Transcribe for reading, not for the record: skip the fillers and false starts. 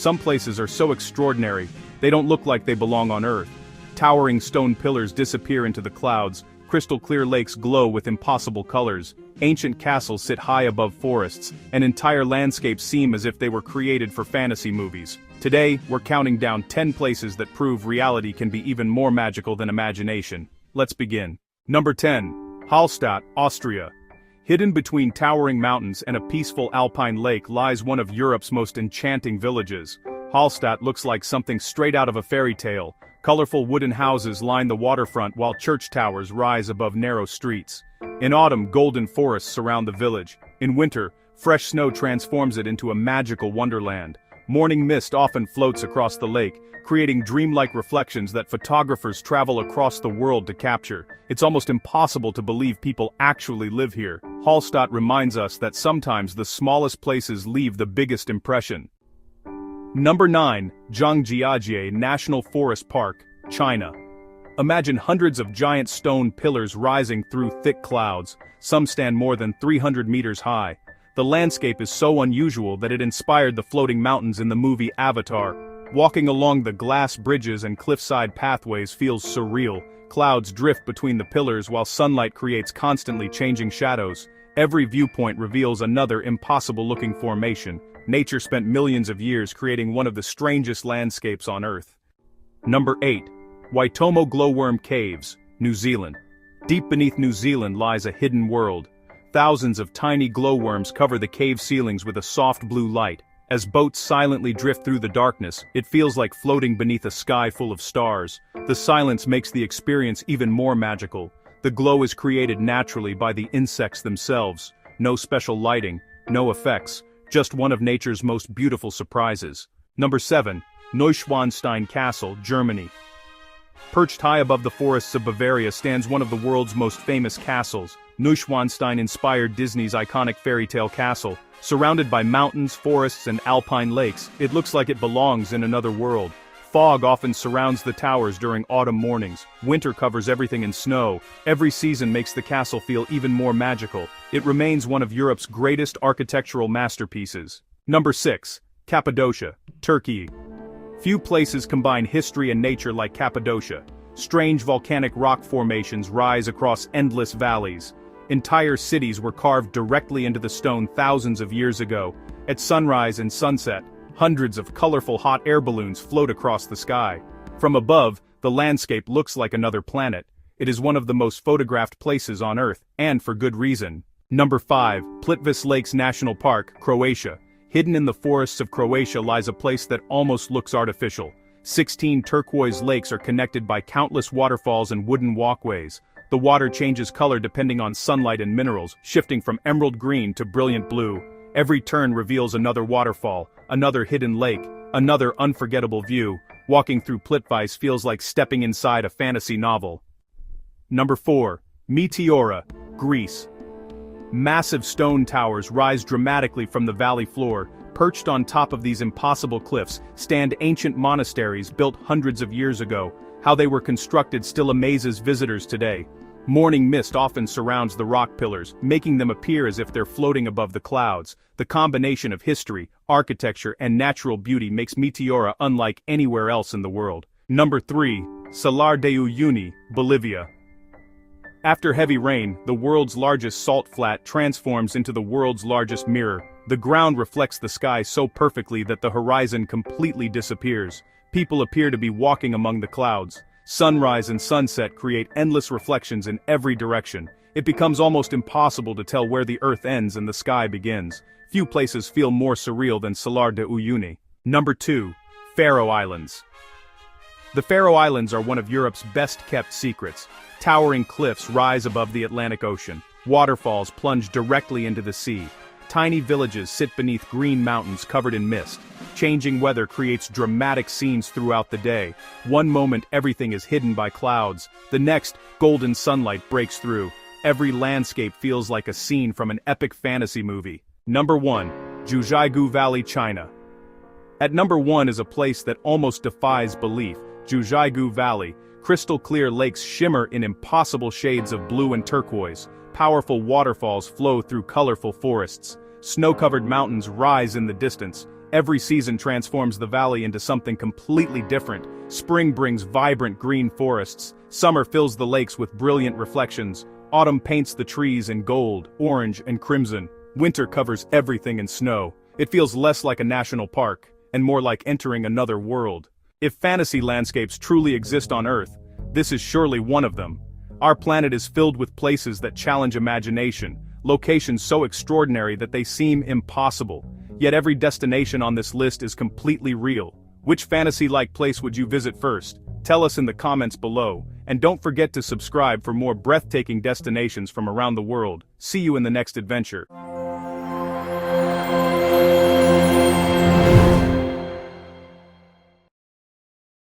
Some places are so extraordinary, they don't look like they belong on Earth. Towering stone pillars disappear into the clouds, crystal-clear lakes glow with impossible colors, ancient castles sit high above forests, and entire landscapes seem as if they were created for fantasy movies. Today, we're counting down 10 places that prove reality can be even more magical than imagination. Let's begin. Number 10. Hallstatt, Austria. Hidden between towering mountains and a peaceful alpine lake lies one of Europe's most enchanting villages. Hallstatt looks like something straight out of a fairy tale. Colorful wooden houses line the waterfront while church towers rise above narrow streets. In autumn, golden forests surround the village. In winter, fresh snow transforms it into a magical wonderland. Morning mist often floats across the lake, creating dreamlike reflections that photographers travel across the world to capture. It's almost impossible to believe people actually live here. Hallstatt reminds us that sometimes the smallest places leave the biggest impression. Number 9. Zhangjiajie National Forest Park, China. Imagine hundreds of giant stone pillars rising through thick clouds. Some stand more than 300 meters high. The landscape is so unusual that it inspired the floating mountains in the movie Avatar. Walking along the glass bridges and cliffside pathways feels surreal. Clouds drift between the pillars while sunlight creates constantly changing shadows. Every viewpoint reveals another impossible-looking formation. Nature spent millions of years creating one of the strangest landscapes on Earth. Number 8. Waitomo Glowworm Caves, New Zealand. Deep beneath New Zealand lies a hidden world. Thousands of tiny glowworms cover the cave ceilings with a soft blue light. As boats silently drift through the darkness, it feels like floating beneath a sky full of stars. The silence makes the experience even more magical. The glow is created naturally by the insects themselves. No special lighting, no effects, just one of nature's most beautiful surprises. Number 7. Neuschwanstein Castle, Germany. Perched high above the forests of Bavaria stands one of the world's most famous castles. Neuschwanstein inspired Disney's iconic fairy tale castle. Surrounded by mountains, forests, and alpine lakes, it looks like it belongs in another world. Fog often surrounds the towers during autumn mornings. Winter covers everything in snow. Every season makes the castle feel even more magical. It remains one of Europe's greatest architectural masterpieces. Number 6. Cappadocia, Turkey. Few places combine history and nature like Cappadocia. Strange volcanic rock formations rise across endless valleys. Entire cities were carved directly into the stone thousands of years ago. At sunrise and sunset, hundreds of colorful hot air balloons float across the sky. From above, the landscape looks like another planet. It is one of the most photographed places on Earth, and for good reason. Number 5. Plitvice Lakes National Park, Croatia. Hidden in the forests of Croatia lies a place that almost looks artificial. 16 turquoise lakes are connected by countless waterfalls and wooden walkways. The water changes color depending on sunlight and minerals, shifting from emerald green to brilliant blue. Every turn reveals another waterfall, another hidden lake, another unforgettable view. Walking through Plitvice feels like stepping inside a fantasy novel. Number 4. Meteora, Greece. Massive stone towers rise dramatically from the valley floor. Perched on top of these impossible cliffs stand ancient monasteries built hundreds of years ago. How they were constructed still amazes visitors today. Morning mist often surrounds the rock pillars, making them appear as if they're floating above the clouds. The combination of history, architecture, and natural beauty makes Meteora unlike anywhere else in the world. Number 3. Salar de Uyuni, Bolivia. After heavy rain, the world's largest salt flat transforms into the world's largest mirror. The ground reflects the sky so perfectly that the horizon completely disappears. People appear to be walking among the clouds. Sunrise and sunset create endless reflections in every direction. It becomes almost impossible to tell where the earth ends and the sky begins. Few places feel more surreal than Salar de Uyuni. Number 2. Faroe Islands. The Faroe Islands are one of Europe's best-kept secrets. Towering cliffs rise above the Atlantic Ocean. Waterfalls plunge directly into the sea. Tiny villages sit beneath green mountains covered in mist. Changing weather creates dramatic scenes throughout the day. One moment everything is hidden by clouds. The next, golden sunlight breaks through. Every landscape feels like a scene from an epic fantasy movie. Number 1. Zhujiagu Valley, China. At number 1 is a place that almost defies belief. Zhujiagu Valley. Crystal-clear lakes shimmer in impossible shades of blue and turquoise. Powerful waterfalls flow through colorful forests. Snow-covered mountains rise in the distance. Every season transforms the valley into something completely different. Spring brings vibrant green forests. Summer fills the lakes with brilliant reflections. Autumn paints the trees in gold, orange, and crimson. Winter covers everything in snow. It feels less like a national park, and more like entering another world. If fantasy landscapes truly exist on Earth, this is surely one of them. Our planet is filled with places that challenge imagination, locations so extraordinary that they seem impossible. Yet every destination on this list is completely real. Which fantasy-like place would you visit first? Tell us in the comments below, and don't forget to subscribe for more breathtaking destinations from around the world. See you in the next adventure.